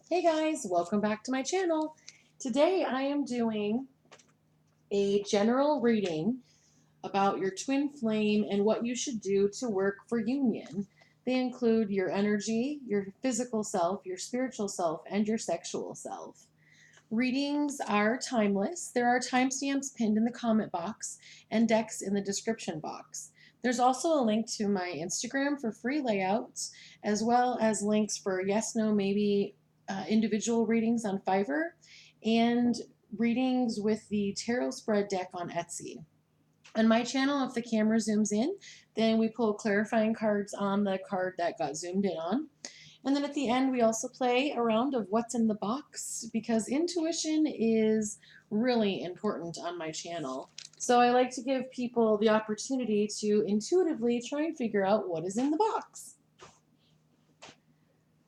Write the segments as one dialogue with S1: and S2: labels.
S1: Hey guys, welcome back to my channel. Today I am doing a general reading about your twin flame and what you should do to work for union. They include your energy, your physical self, your spiritual self, and your sexual self. Readings are timeless. There are timestamps pinned in the comment box and decks in the description box. There's also a link to my Instagram for free layouts, as well as links for yes, no, maybe individual readings on Fiverr and readings with the tarot spread deck on Etsy. On my channel, if the camera zooms in, then we pull clarifying cards on the card that got zoomed in on. And then at the end, we also play a round of what's in the box because intuition is really important on my channel. So I like to give people the opportunity to intuitively try and figure out what is in the box.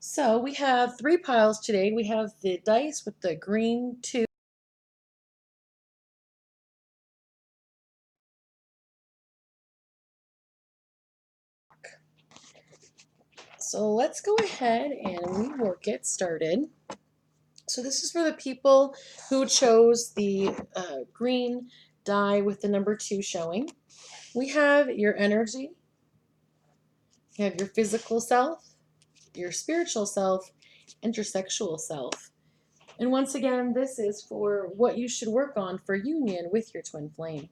S1: So we have 3 piles today. We have the dice with the green 2. So let's go ahead and we will get started. So this is for the people who chose the green die with the number 2 showing. We have your energy, you have your physical self, your spiritual self, and your sexual self. And once again, this is for what you should work on for union with your twin flame.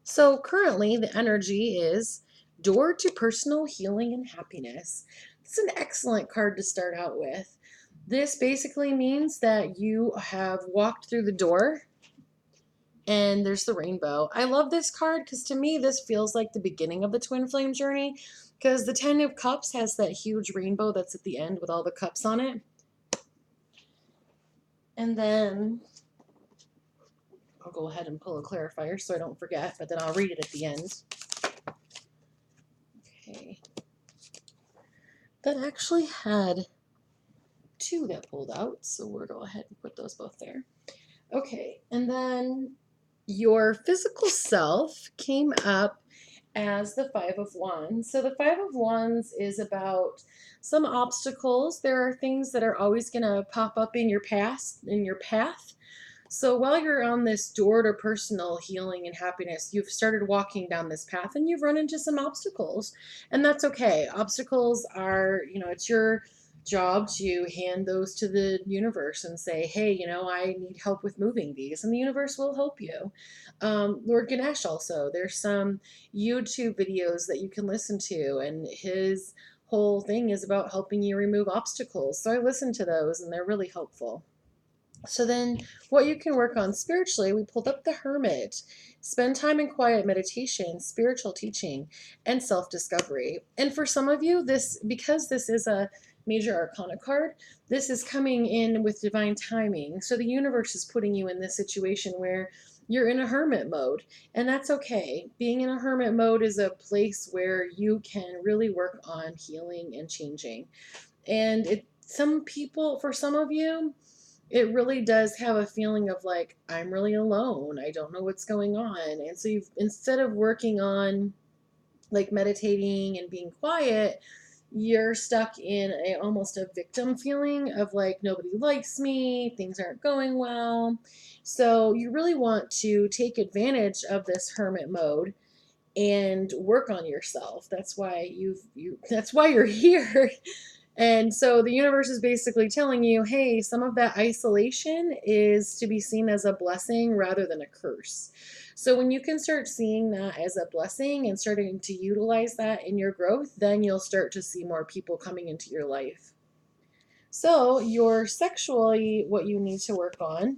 S1: So currently, the energy is Door to Personal Healing and Happiness. It's an excellent card to start out with. This basically means that you have walked through the door and there's the rainbow. I love this card because to me this feels like the beginning of the twin flame journey because the 10 of cups has that huge rainbow that's at the end with all the cups on it. And then I'll go ahead and pull a clarifier so I don't forget, but then I'll read it at the end. Okay. That actually had 2 that pulled out, so we'll go ahead and put those both there. Okay, and then your physical self came up as the 5 of Wands. So the 5 of Wands is about some obstacles. There are things that are always going to pop up in your path. So while you're on this door to personal healing and happiness, you've started walking down this path and you've run into some obstacles. And that's okay. Obstacles are, it's your job to hand those to the universe and say, hey, I need help with moving these, and the universe will help you. Lord Ganesh also, there's some YouTube videos that you can listen to, and his whole thing is about helping you remove obstacles. So I listen to those, and they're really helpful. So then what you can work on spiritually, we pulled up the Hermit. Spend time in quiet meditation, spiritual teaching, and self-discovery. And for some of you, because this is a major arcana card, this is coming in with divine timing. So the universe is putting you in this situation where you're in a hermit mode, and that's okay. Being in a hermit mode is a place where you can really work on healing and changing. And for some of you, it really does have a feeling of like, I'm really alone. I don't know what's going on. And so instead of working on like meditating and being quiet, you're stuck in almost a victim feeling of like, nobody likes me, things aren't going well. So you really want to take advantage of this hermit mode and work on yourself. That's why that's why you're here. And so the universe is basically telling you, hey, some of that isolation is to be seen as a blessing rather than a curse. So when you can start seeing that as a blessing and starting to utilize that in your growth, then you'll start to see more people coming into your life. So your sexually, what you need to work on,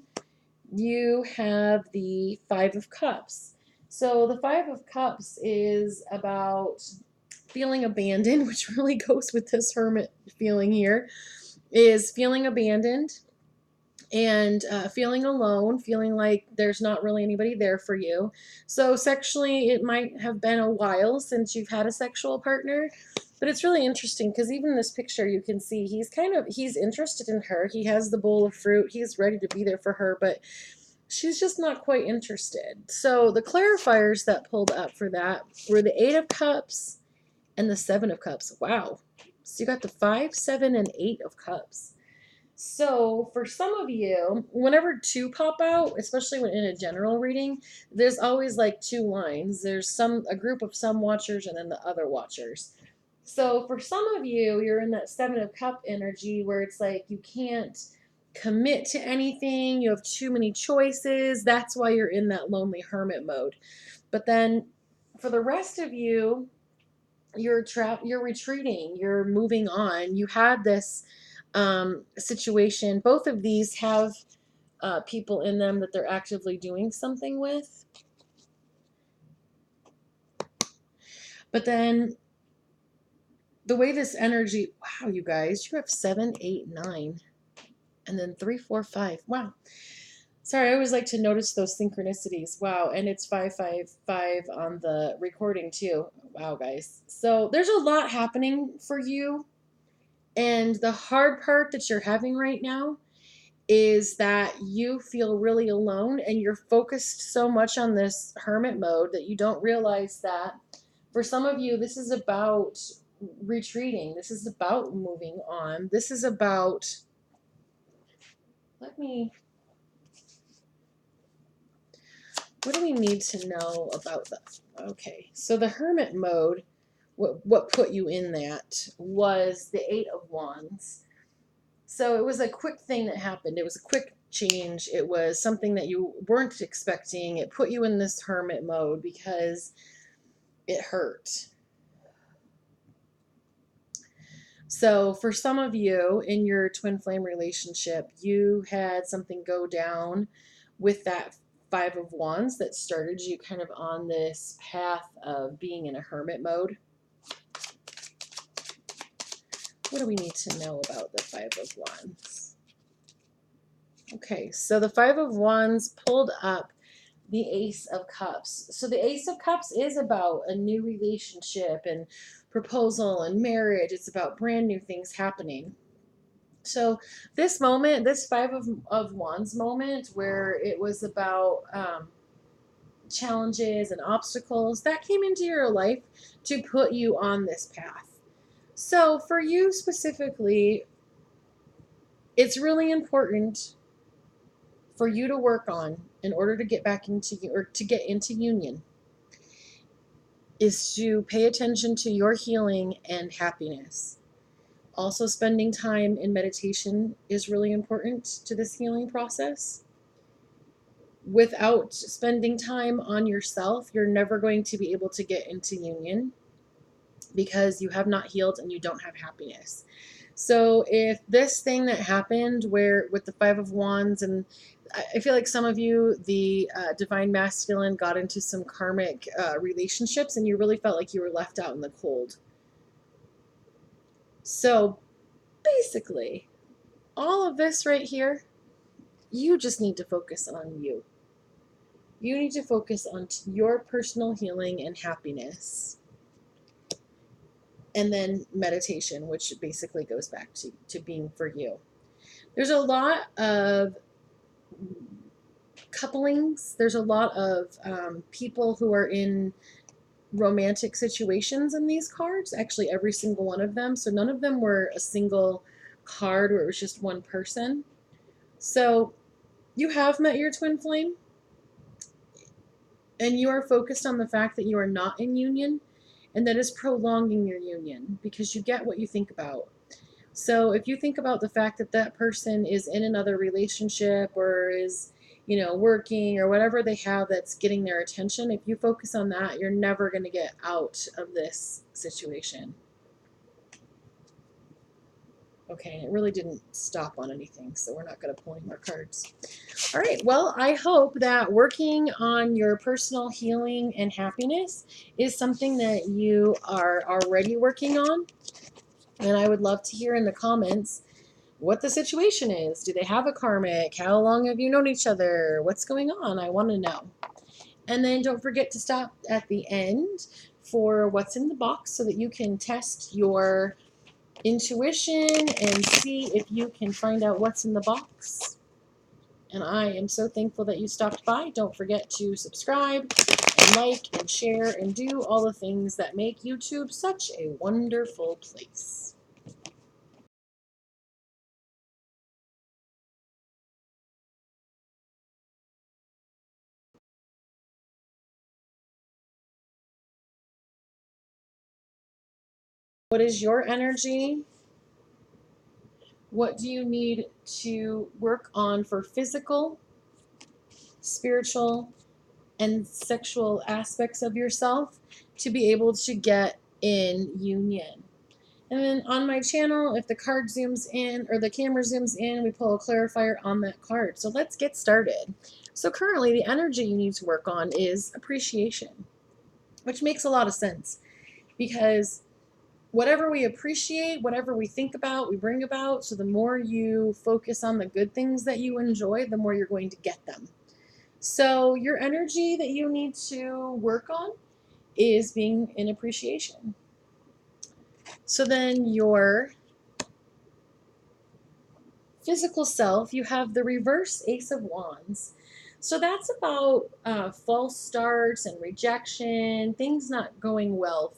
S1: you have the 5 of Cups. So the 5 of Cups is about feeling abandoned, which really goes with this hermit feeling here, is feeling abandoned and feeling alone, feeling like there's not really anybody there for you. So sexually, it might have been a while since you've had a sexual partner, but it's really interesting because even in this picture, you can see he's interested in her. He has the bowl of fruit. He's ready to be there for her, but she's just not quite interested. So the clarifiers that pulled up for that were the 8 of Cups and the 7 of Cups. Wow. So you got the 5, 7, and 8 of Cups. So for some of you, whenever two pop out, especially when in a general reading, there's always like two lines. There's a group of some watchers and then the other watchers. So for some of you, you're in that Seven of Cup energy where it's like you can't commit to anything. You have too many choices. That's why you're in that lonely hermit mode. But then for the rest of you, you're retreating, you're moving on. You had this situation. Both of these have people in them that they're actively doing something with. But then the way this energy, wow, you guys, you have 7, 8, 9, and then 3, 4, 5. Wow. Sorry, I always like to notice those synchronicities. Wow, and it's 555 on the recording too. Wow, guys. So there's a lot happening for you. And the hard part that you're having right now is that you feel really alone and you're focused so much on this hermit mode that you don't realize that for some of you, this is about retreating. This is about moving on. This is about, what do we need to know about that? Okay, so the hermit mode, what put you in that was the Eight of Wands. So it was a quick thing that happened. It was a quick change. It was something that you weren't expecting. It put you in this hermit mode because it hurt. So for some of you in your twin flame relationship, you had something go down with that Five of Wands that started you kind of on this path of being in a hermit mode. What do we need to know about the Five of Wands? Okay, so the Five of Wands pulled up the Ace of Cups. So the Ace of Cups is about a new relationship and proposal and marriage. It's about brand new things happening. So this moment, this Five of Wands moment, where it was about challenges and obstacles, that came into your life to put you on this path. So for you specifically, it's really important for you to work on in order to get back into, or to get into union, is to pay attention to your healing and happiness. Also, spending time in meditation is really important to this healing process. Without spending time on yourself, you're never going to be able to get into union because you have not healed and you don't have happiness. So if this thing that happened where with the Five of Wands, and I feel like some of you, the divine masculine, got into some karmic relationships and you really felt like you were left out in the cold. So basically, all of this right here, you just need to focus on you. You need to focus on your personal healing and happiness. And then meditation, which basically goes back to being for you. There's a lot of couplings. There's a lot of people who are in romantic situations in these cards. Actually, every single one of them. So none of them were a single card where it was just one person. So you have met your twin flame, and you are focused on the fact that you are not in union, and that is prolonging your union because you get what you think about. So if you think about the fact that that person is in another relationship or is, working or whatever they have that's getting their attention, if you focus on that, you're never going to get out of this situation. Okay, and it really didn't stop on anything, so we're not going to pull any more cards. All right, well, I hope that working on your personal healing and happiness is something that you are already working on. And I would love to hear in the comments what the situation is. Do they have a karmic? How long have you known each other? What's going on? I want to know. And then don't forget to stop at the end for what's in the box so that you can test your intuition and see if you can find out what's in the box. And I am so thankful that you stopped by. Don't forget to subscribe and like and share and do all the things that make YouTube such a wonderful place. What is your energy? What do you need to work on for physical, spiritual, and sexual aspects of yourself to be able to get in union? And then on my channel, if the card zooms in or the camera zooms in, we pull a clarifier on that card. So let's get started. So currently the energy you need to work on is appreciation, which makes a lot of sense because whatever we appreciate, whatever we think about, we bring about. So the more you focus on the good things that you enjoy, the more you're going to get them. So your energy that you need to work on is being in appreciation. So then your physical self, you have the reverse Ace of Wands. So that's about false starts and rejection, things not going well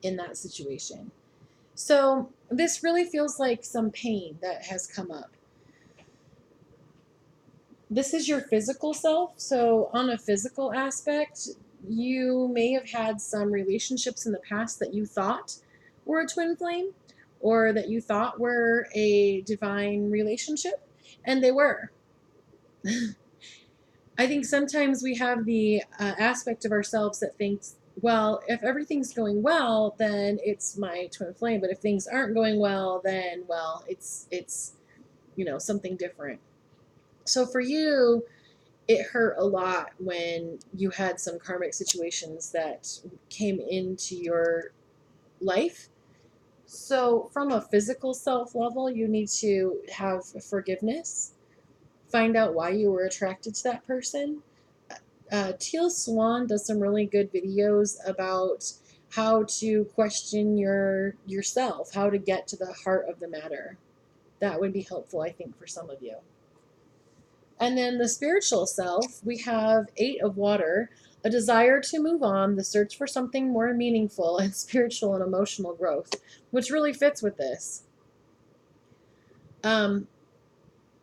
S1: in that situation. So this really feels like some pain that has come up. This is your physical self. So on a physical aspect, you may have had some relationships in the past that you thought were a twin flame or that you thought were a divine relationship, and they were. I think sometimes we have the aspect of ourselves that thinks, well, if everything's going well, then it's my twin flame. But if things aren't going well, then, well, it's something different. So for you, it hurt a lot when you had some karmic situations that came into your life. So from a physical self level, you need to have forgiveness, find out why you were attracted to that person. Teal Swan does some really good videos about how to question yourself, how to get to the heart of the matter. That would be helpful, I think, for some of you. And then the spiritual self, we have 8 of Water, a desire to move on, the search for something more meaningful, and spiritual and emotional growth, which really fits with this. I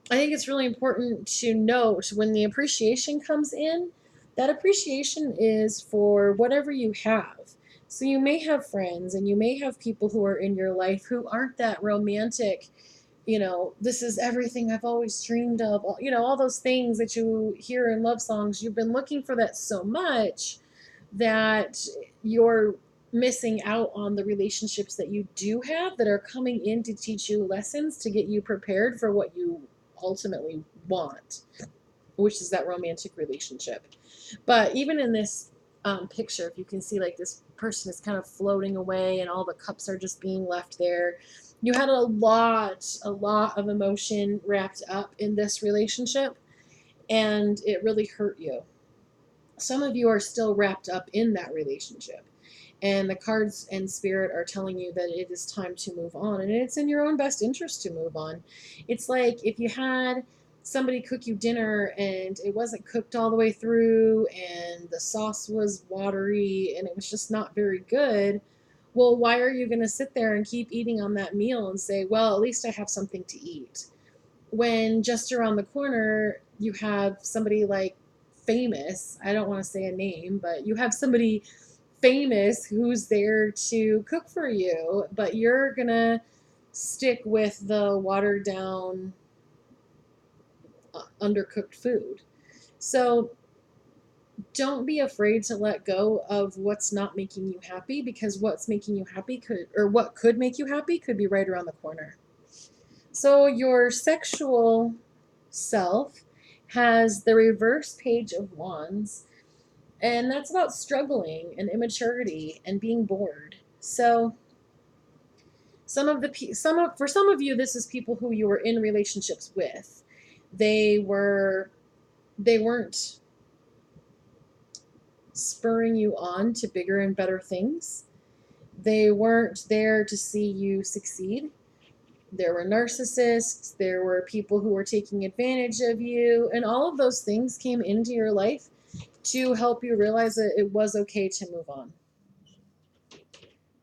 S1: think it's really important to note when the appreciation comes in, that appreciation is for whatever you have. So you may have friends and you may have people who are in your life who aren't that romantic, this is everything I've always dreamed of, all those things that you hear in love songs. You've been looking for that so much that you're missing out on the relationships that you do have that are coming in to teach you lessons to get you prepared for what you ultimately want, which is that romantic relationship. But even in this picture, if you can see, like, this person is kind of floating away and all the cups are just being left there. You had a lot of emotion wrapped up in this relationship, and it really hurt you. Some of you are still wrapped up in that relationship, and the cards and spirit are telling you that it is time to move on, and it's in your own best interest to move on. It's like if you had somebody cook you dinner and it wasn't cooked all the way through and the sauce was watery and it was just not very good. Well, why are you going to sit there and keep eating on that meal and say, well, at least I have something to eat, when just around the corner you have somebody like famous, I don't want to say a name, but you have somebody famous who's there to cook for you, but you're gonna stick with the watered down, undercooked food. So don't be afraid to let go of what's not making you happy, because what's making you happy what could make you happy could be right around the corner. So your sexual self has the reverse Page of Wands, and that's about struggling and immaturity and being bored. So for some of you, this is people who you were in relationships with. They weren't spurring you on to bigger and better things. They weren't there to see you succeed. There were narcissists, there were people who were taking advantage of you, and all of those things came into your life to help you realize that it was okay to move on.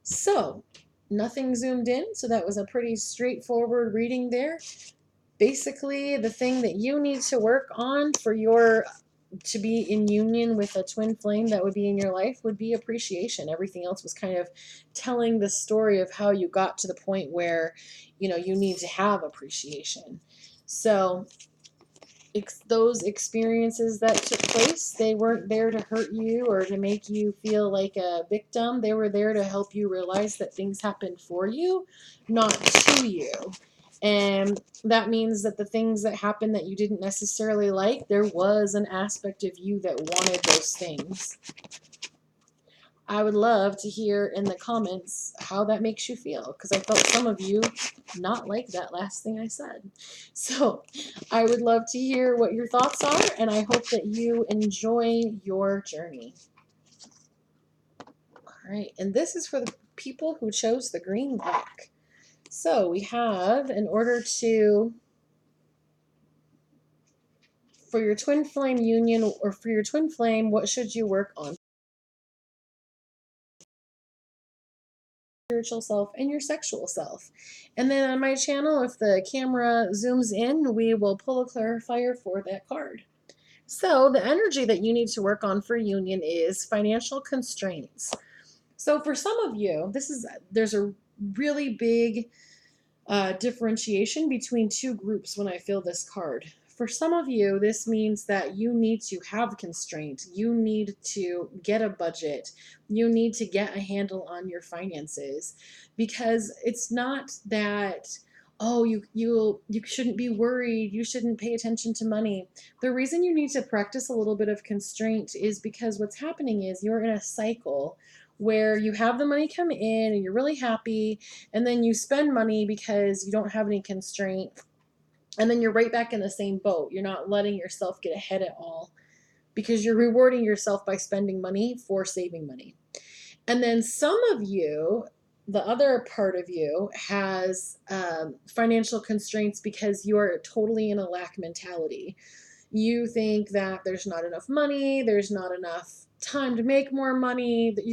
S1: So, nothing zoomed in, so that was a pretty straightforward reading there. Basically, the thing that you need to work on for your to be in union with a twin flame that would be in your life would be appreciation. Everything else was kind of telling the story of how you got to the point where, you know, you need to have appreciation. So those experiences that took place, they weren't there to hurt you or to make you feel like a victim. They were there to help you realize that things happened for you, not to you. And that means that the things that happened that you didn't necessarily like, there was an aspect of you that wanted those things. I would love to hear in the comments how that makes you feel, because I felt some of you not like that last thing I said. So I would love to hear what your thoughts are, and I hope that you enjoy your journey. All right, and this is for the people who chose the green deck. So we have, in order to, for your twin flame union or for your twin flame, what should you work on? Spiritual self and your sexual self. And then on my channel, if the camera zooms in, we will pull a clarifier for that card. So the energy that you need to work on for union is financial constraints. So for some of you, there's a really big differentiation between two groups when I feel this card. For some of you, this means that you need to have constraint. You need to get a budget. You need to get a handle on your finances, because it's not that, oh, you shouldn't be worried, you shouldn't pay attention to money. The reason you need to practice a little bit of constraint is because what's happening is you're in a cycle where you have the money come in and you're really happy, and then you spend money because you don't have any constraint, and then you're right back in the same boat. You're not letting yourself get ahead at all because you're rewarding yourself by spending money for saving money. And then some of you, the other part of you, has financial constraints because you're totally in a lack mentality. You think that there's not enough money, there's not enough time to make more money, that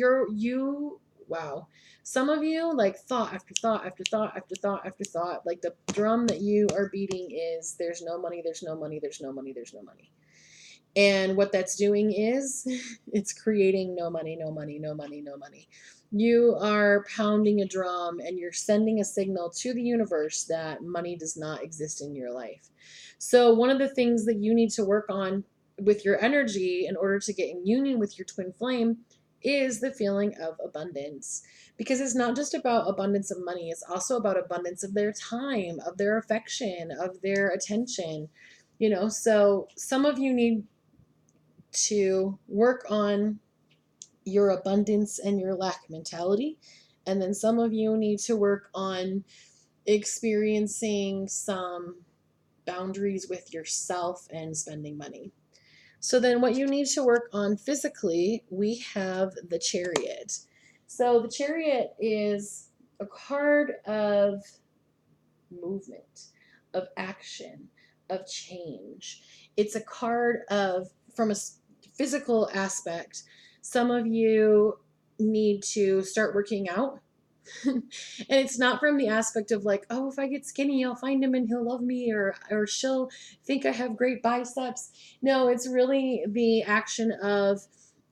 S1: wow. Some of you, like, thought after thought after thought after thought after thought, like the drum that you are beating is there's no money, there's no money, there's no money, there's no money. And what that's doing is it's creating no money, no money, no money, no money. You are pounding a drum and you're sending a signal to the universe that money does not exist in your life. So one of the things that you need to work on with your energy in order to get in union with your twin flame is the feeling of abundance. Because it's not just about abundance of money, it's also about abundance of their time, of their affection, of their attention. You know, so some of you need to work on your abundance and your lack mentality. And then some of you need to work on experiencing some boundaries with yourself and spending money. So then what you need to work on physically, we have the Chariot. So the Chariot is a card of movement, of action, of change. It's a card of, from a physical aspect, some of you need to start working out. And it's not from the aspect of like, oh, if I get skinny, I'll find him and he'll love me, or she'll think I have great biceps. No, it's really the action of,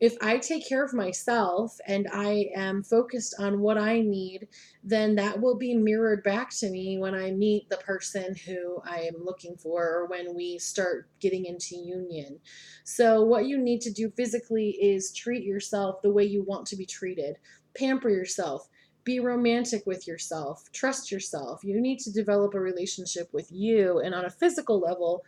S1: if I take care of myself and I am focused on what I need, then that will be mirrored back to me when I meet the person who I am looking for, or when we start getting into union. So what you need to do physically is treat yourself the way you want to be treated. Pamper yourself. Be romantic with yourself. Trust yourself. You need to develop a relationship with you. And on a physical level,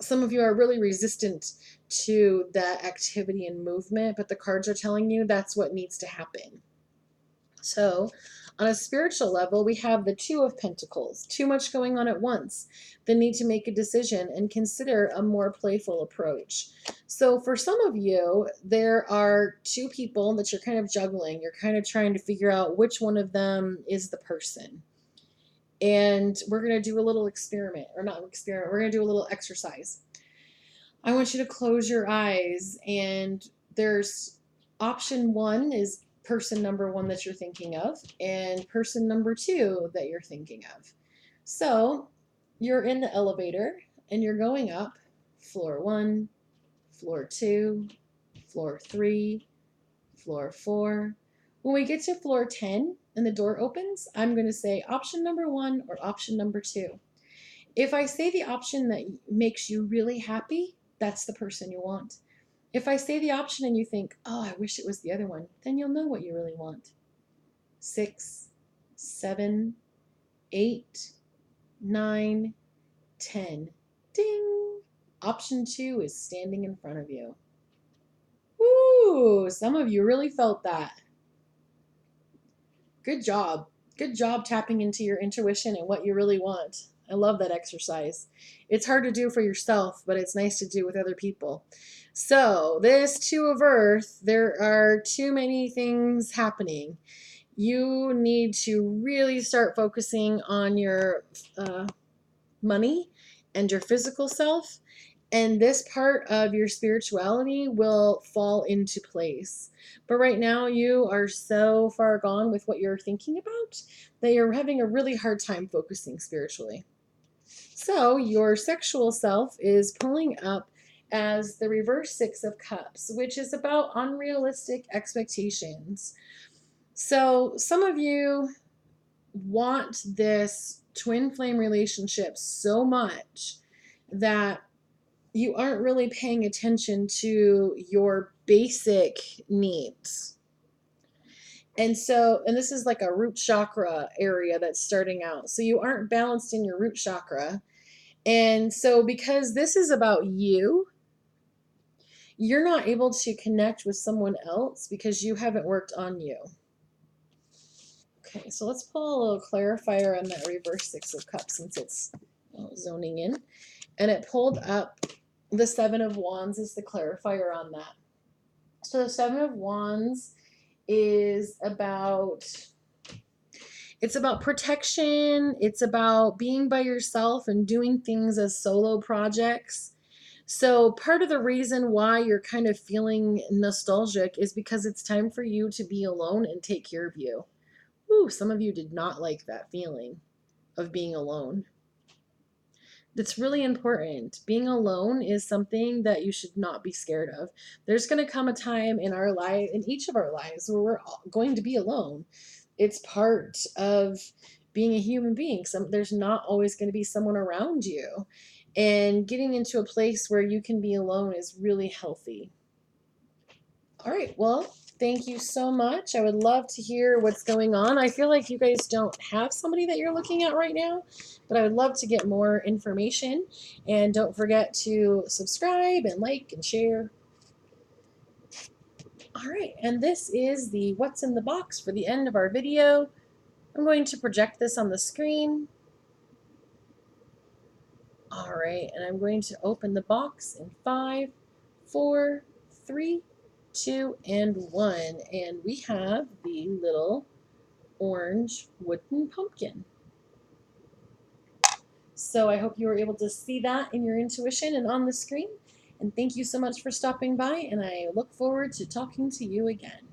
S1: some of you are really resistant to that activity and movement, but the cards are telling you that's what needs to happen. So on a spiritual level, we have the Two of Pentacles, too much going on at once, the need to make a decision and consider a more playful approach. So for some of you, there are two people that you're kind of juggling. You're kind of trying to figure out which one of them is the person. And we're going to do a little experiment, or not experiment, we're going to do a little exercise. I want you to close your eyes, and there's option one is person number one that you're thinking of, and person number two that you're thinking of. So you're in the elevator and you're going up, floor 1, floor 2, floor 3, floor 4. When we get to floor 10 and the door opens, I'm going to say option number 1 or option number 2. If I say the option that makes you really happy, that's the person you want. If I say the option and you think, oh, I wish it was the other one, then you'll know what you really want. 6, 7, 8, 9, 10. Ding! Option 2 is standing in front of you. Woo! Some of you really felt that. Good job. Good job tapping into your intuition and what you really want. I love that exercise. It's hard to do for yourself, but it's nice to do with other people. So, this Two of Earth, there are too many things happening. You need to really start focusing on your money and your physical self, and this part of your spirituality will fall into place. But right now, you are so far gone with what you're thinking about that you're having a really hard time focusing spiritually. So, your sexual self is pulling up as the reverse Six of Cups, which is about unrealistic expectations. So, some of you want this twin flame relationship so much that you aren't really paying attention to your basic needs. And this is like a root chakra area that's starting out. So you aren't balanced in your root chakra. And so because this is about you, you're not able to connect with someone else because you haven't worked on you. Okay, so let's pull a little clarifier on that reverse Six of Cups since it's zoning in. And it pulled up the Seven of Wands is the clarifier on that. So the Seven of Wands is it's about protection. It's about being by yourself and doing things as solo projects. So part of the reason why you're kind of feeling nostalgic is because it's time for you to be alone and take care of you. Ooh, some of you did not like that feeling of being alone. That's really important. Being alone is something that you should not be scared of. There's going to come a time in our life, in each of our lives, where we're going to be alone. It's part of being a human being. There's not always going to be someone around you. And getting into a place where you can be alone is really healthy. All right, well, thank you so much. I would love to hear what's going on. I feel like you guys don't have somebody that you're looking at right now, but I would love to get more information. And don't forget to subscribe and like and share. All right, and this is the what's in the box for the end of our video. I'm going to project this on the screen. All right, and I'm going to open the box in 5, 4, 3, 2, and 1. And we have the little orange wooden pumpkin. So I hope you were able to see that in your intuition and on the screen. And thank you so much for stopping by, and I look forward to talking to you again.